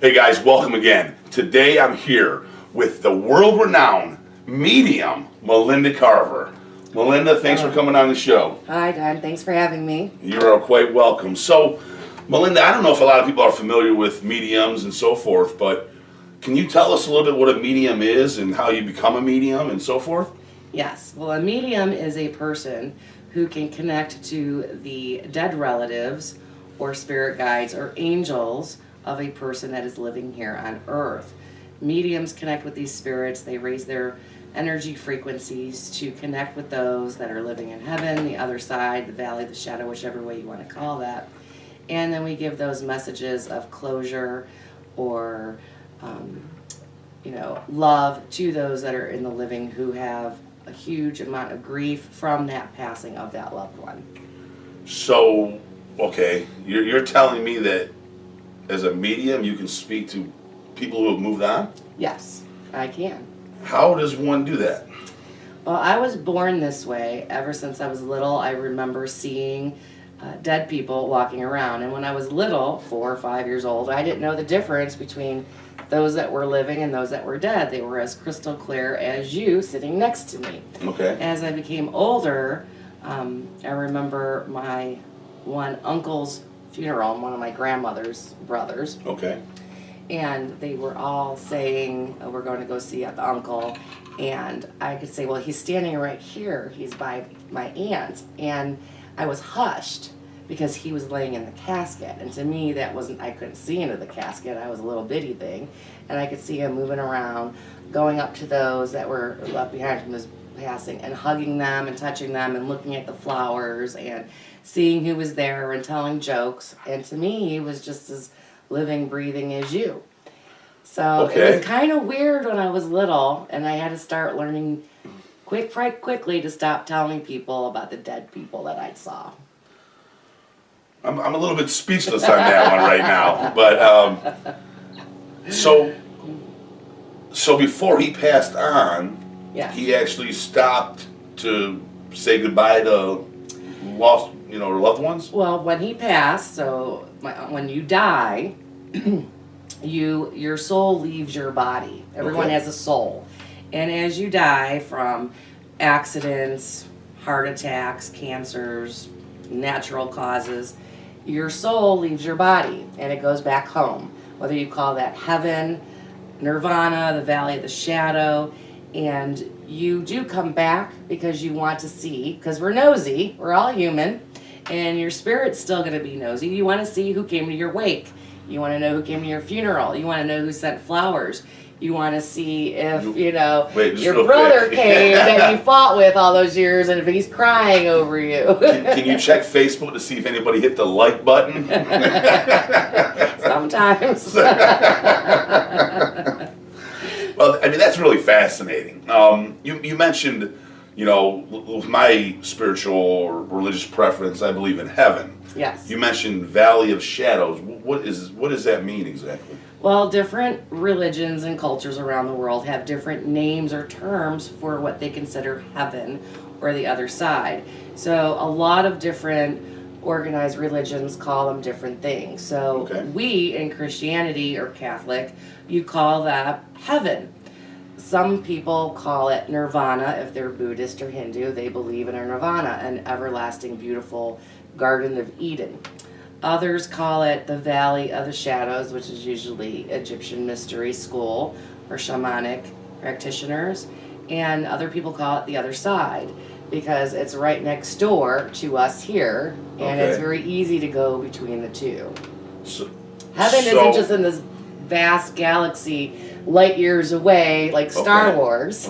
Hey guys, welcome again. Today I'm here with the world-renowned medium, Melinda Carver. Melinda, thanks for coming on the show. Hi, Don. Thanks for having me. You are quite welcome. So, Melinda, I don't know if a lot of people are familiar with mediums and so forth, but can you tell us a little bit what a medium is and how you become a medium and so forth? Yes. Well, a medium is a person who can connect to the dead relatives or spirit guides or angels of a person that is living here on earth. Mediums connect with these spirits. They raise their energy frequencies to connect with those that are living in heaven, the other side, the valley, the shadow, whichever way you want to call that. And then we give those messages of closure or love to those that are in the living who have a huge amount of grief from that passing of that loved one. So, okay, you're telling me that as a medium you can speak to people who have moved on? Yes, I can. How does one do that? Well, I was born this way. Ever since I was little, I remember seeing dead people walking around. And when I was little, 4 or 5 years old, I didn't know the difference between those that were living and those that were dead. They were as crystal clear as you sitting next to me. Okay. As I became older, I remember my one uncle's funeral and one of my grandmother's brothers. Okay. And they were all saying, we're going to go see the uncle. And I could say, well, he's standing right here. He's by my aunt. And I was hushed because he was laying in the casket. And to me, that wasn't, I couldn't see into the casket. I was a little bitty thing. And I could see him moving around, going up to those that were left behind from his passing and hugging them and touching them and looking at the flowers and seeing who was there and telling jokes. And to me, he was just as living, breathing as you. So It was kind of weird when I was little, and I had to start learning quite quickly to stop telling people about the dead people that I saw. I'm a little bit speechless on that one right now, but so before he passed on, Yes. he actually stopped to say goodbye to loved ones? Well, when he passed, when you die, your soul leaves your body. Everyone has a soul. And as you die from accidents, heart attacks, cancers, natural causes, your soul leaves your body and it goes back home. Whether you call that heaven, nirvana, the valley of the shadow, and you do come back because you want to see, because we're nosy, we're all human, and your spirit's still going to be nosy. You want to see who came to your wake. You want to know who came to your funeral. You want to know who sent flowers. You want to see if, your brother came that you fought with all those years and if he's crying over you. Can you check Facebook to see if anybody hit the like button? Sometimes. Well, I mean, that's really fascinating. You mentioned, with my spiritual or religious preference, I believe in heaven. Yes. You mentioned Valley of Shadows. What does that mean exactly? Well, different religions and cultures around the world have different names or terms for what they consider heaven or the other side. So a lot of different organized religions call them different things. So we in Christianity or Catholic, you call that heaven. Some people call it nirvana. If they're Buddhist or Hindu, they believe in a nirvana, an everlasting, beautiful Garden of Eden. Others call it the Valley of the Shadows, which is usually Egyptian mystery school or shamanic practitioners. And other people call it the other side because it's right next door to us here, and it's very easy to go between the two. Heaven isn't just in this vast galaxy light years away like Star Wars.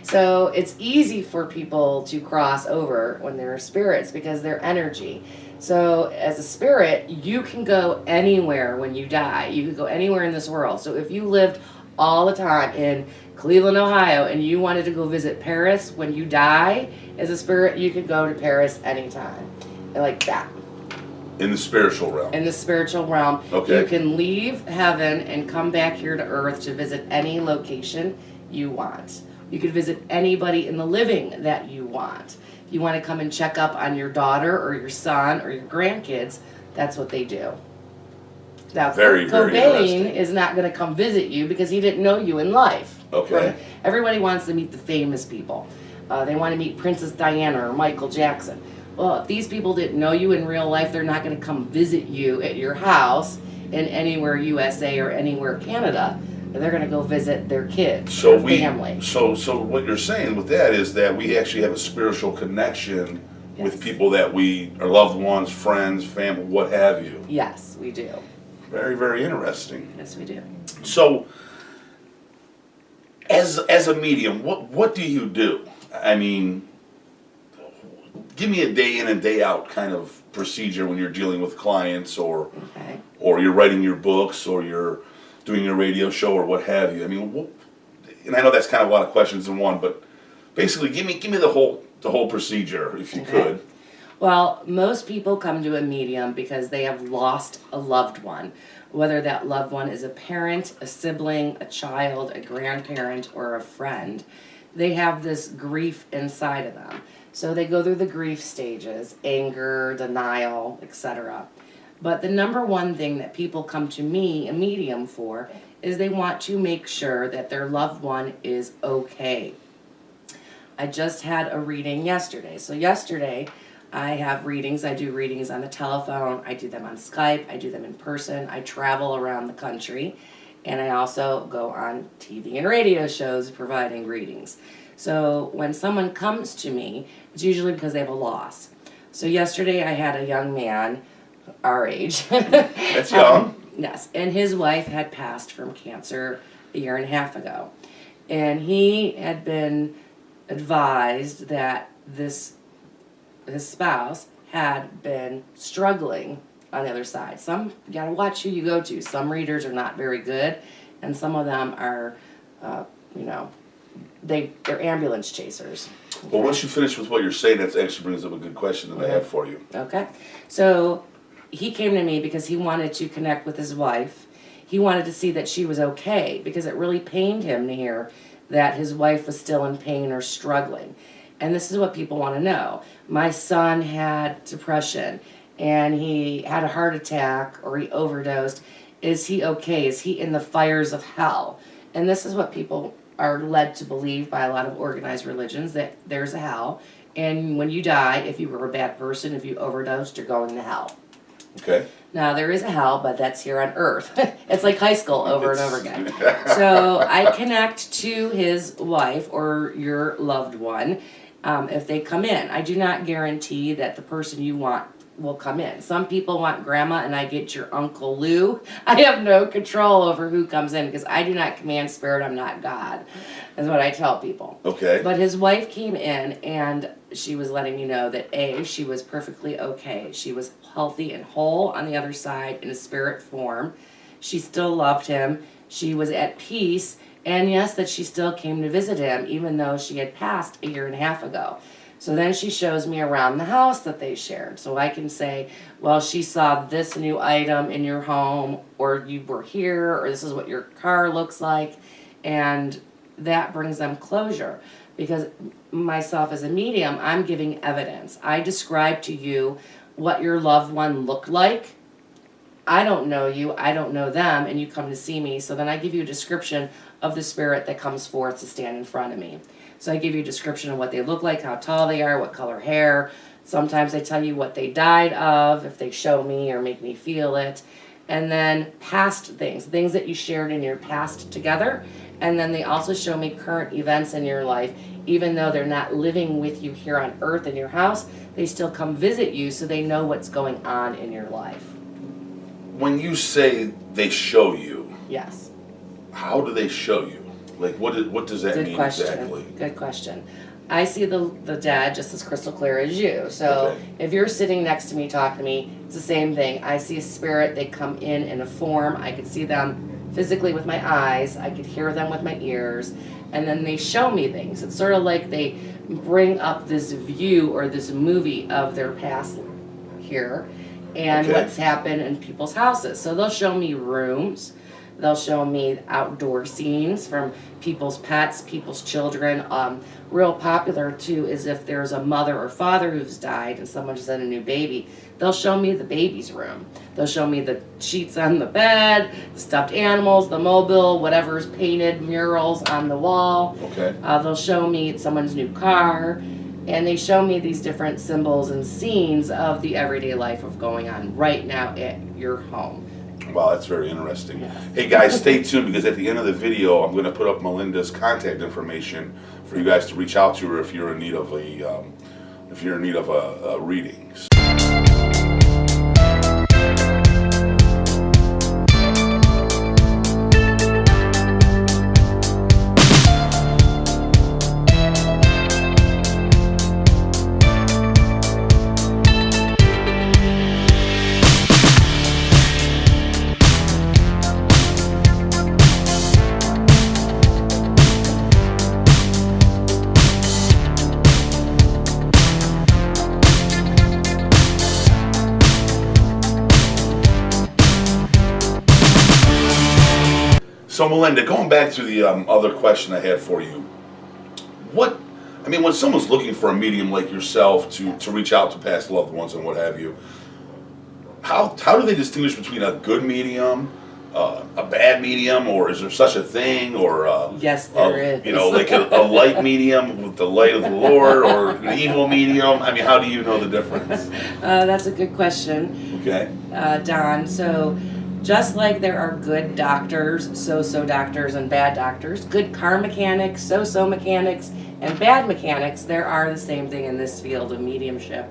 So it's easy for people to cross over when they're spirits because they're energy. So as a spirit, you can go anywhere when you die. You can go anywhere in this world. So if you lived all the time in Cleveland, Ohio, and you wanted to go visit Paris when you die, as a spirit, you could go to Paris anytime. Like that. In the spiritual realm. In the spiritual realm. You can leave heaven and come back here to earth to visit any location you want. You could visit anybody in the living that you want. If you want to come and check up on your daughter or your son or your grandkids, that's what they do. Now, Very, Kurt very Cobain interesting. is not going to come visit you because he didn't know you in life. Okay. Everybody wants to meet the famous people. They want to meet Princess Diana or Michael Jackson. Well, if these people didn't know you in real life, they're not going to come visit you at your house in anywhere USA or anywhere Canada. They're going to go visit their kids, So their family. So what you're saying with that is that we actually have a spiritual connection with Yes. people that we are loved ones, friends, family, what have you. Yes, we do. Very, very interesting. Yes, we do. So, as a medium, what do you do? I mean, give me a day in and day out kind of procedure when you're dealing with clients, or Okay. you're writing your books, or you're doing your radio show, or what have you. I mean, and I know that's kind of a lot of questions in one, but basically, give me the whole procedure if you Okay. could. Well, most people come to a medium because they have lost a loved one, whether that loved one is a parent, a sibling, a child, a grandparent, or a friend. They have this grief inside of them. So they go through the grief stages, anger, denial, etc. But the number one thing that people come to me, a medium, for is they want to make sure that their loved one is okay. I just had a reading yesterday. So yesterday, I have readings. I do readings on the telephone. I do them on Skype. I do them in person. I travel around the country. And I also go on TV and radio shows providing readings. So when someone comes to me, it's usually because they have a loss. So yesterday I had a young man, our age. That's young. Yes, and his wife had passed from cancer a year and a half ago. And he had been advised that his spouse had been struggling on the other side. You gotta watch who you go to. Some readers are not very good, and some of them are, they're ambulance chasers. Well, once you finish with what you're saying, that actually brings up a good question that I have for you. Okay, so he came to me because he wanted to connect with his wife. He wanted to see that she was okay because it really pained him to hear that his wife was still in pain or struggling. And this is what people want to know. My son had depression and he had a heart attack or he overdosed. Is he okay? Is he in the fires of hell? And this is what people are led to believe by a lot of organized religions, that there's a hell. And when you die, if you were a bad person, if you overdosed, you're going to hell. Okay. Now, there is a hell, but that's here on earth. It's like high school over and over again. So I connect to his wife or your loved one if they come in. I do not guarantee that the person you want will come in. Some people want grandma and I get your Uncle Lou. I have no control over who comes in because I do not command spirit. I'm not God, is what I tell people. Okay. But his wife came in and she was letting me know that she was perfectly okay. She was healthy and whole on the other side in a spirit form. She still loved him. She was at peace. And yes, that she still came to visit him even though she had passed a year and a half ago. So then she shows me around the house that they shared. So I can say, well, she saw this new item in your home, or you were here, or this is what your car looks like. And that brings them closure. Because myself as a medium, I'm giving evidence. I describe to you what your loved one looked like. I don't know you, I don't know them, and you come to see me. So then I give you a description of the spirit that comes forth to stand in front of me. So I give you a description of what they look like, how tall they are, what color hair. Sometimes I tell you what they died of, if they show me or make me feel it. And then past things that you shared in your past together. And then they also show me current events in your life. Even though they're not living with you here on earth in your house, they still come visit you so they know what's going on in your life. When you say they show you, Yes. how do they show you? Like, what does that Good mean question. exactly? Good question. I see the dad just as crystal clear as you. So Okay. if you're sitting next to me talking to me, it's the same thing. I see a spirit. They come in a form. I could see them physically with my eyes. I could hear them with my ears. And then they show me things. It's sort of like they bring up this view or this movie of their past here and Okay. what's happened in people's houses. So they'll show me rooms. They'll show me outdoor scenes from people's pets, people's children. Real popular too is if there's a mother or father who's died and someone just had a new baby, they'll show me the baby's room. They'll show me the sheets on the bed, the stuffed animals, the mobile, whatever's painted, murals on the wall. Okay. They'll show me someone's new car, and they show me these different symbols and scenes of the everyday life of going on right now at your home. Wow, that's very interesting. Yes. Hey guys, stay tuned because at the end of the video, I'm going to put up Melinda's contact information for you guys to reach out to her if you're in need of a reading. So Melinda, going back to the other question I had for you, when someone's looking for a medium like yourself to reach out to past loved ones and what have you, how do they distinguish between a good medium, a bad medium, or is there such a thing, or Yes, there is. like a light medium with the light of the Lord, or an evil medium? I mean, how do you know the difference? That's a good question, Okay. Don. So, just like there are good doctors, so-so doctors, and bad doctors, good car mechanics, so-so mechanics, and bad mechanics, there are the same thing in this field of mediumship.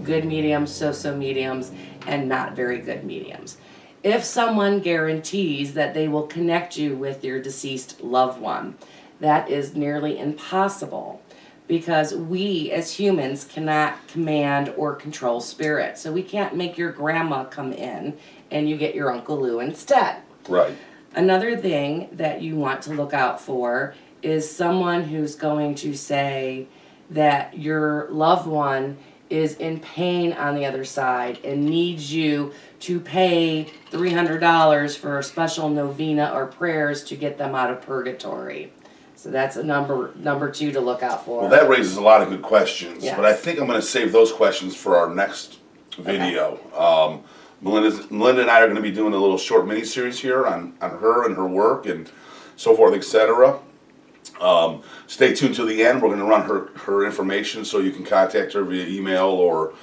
Good mediums, so-so mediums, and not very good mediums. If someone guarantees that they will connect you with your deceased loved one, that is nearly impossible because we as humans cannot command or control spirit. So we can't make your grandma come in and you get your Uncle Lou instead. Right. Another thing that you want to look out for is someone who's going to say that your loved one is in pain on the other side and needs you to pay $300 for a special novena or prayers to get them out of purgatory. So that's a number two to look out for. Well, that raises a lot of good questions, Yes. but I think I'm going to save those questions for our next video. Okay. Melinda and I are going to be doing a little short mini-series here on her and her work and so forth, etc. Stay tuned to the end. We're going to run her information so you can contact her via email or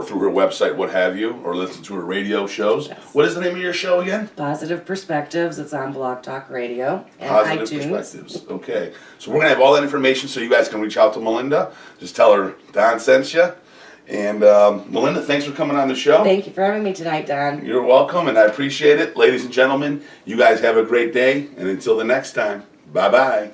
through her website, what have you, or listen to her radio shows. Yes. What is the name of your show again? Positive Perspectives. It's on Blog Talk Radio and Positive iTunes. Perspectives. Okay. So we're going to have all that information so you guys can reach out to Melinda. Just tell her Don sent you. And Melinda, thanks for coming on the show. Thank you for having me tonight, Don. You're welcome, and I appreciate it. Ladies and gentlemen, you guys have a great day. And until the next time, bye-bye.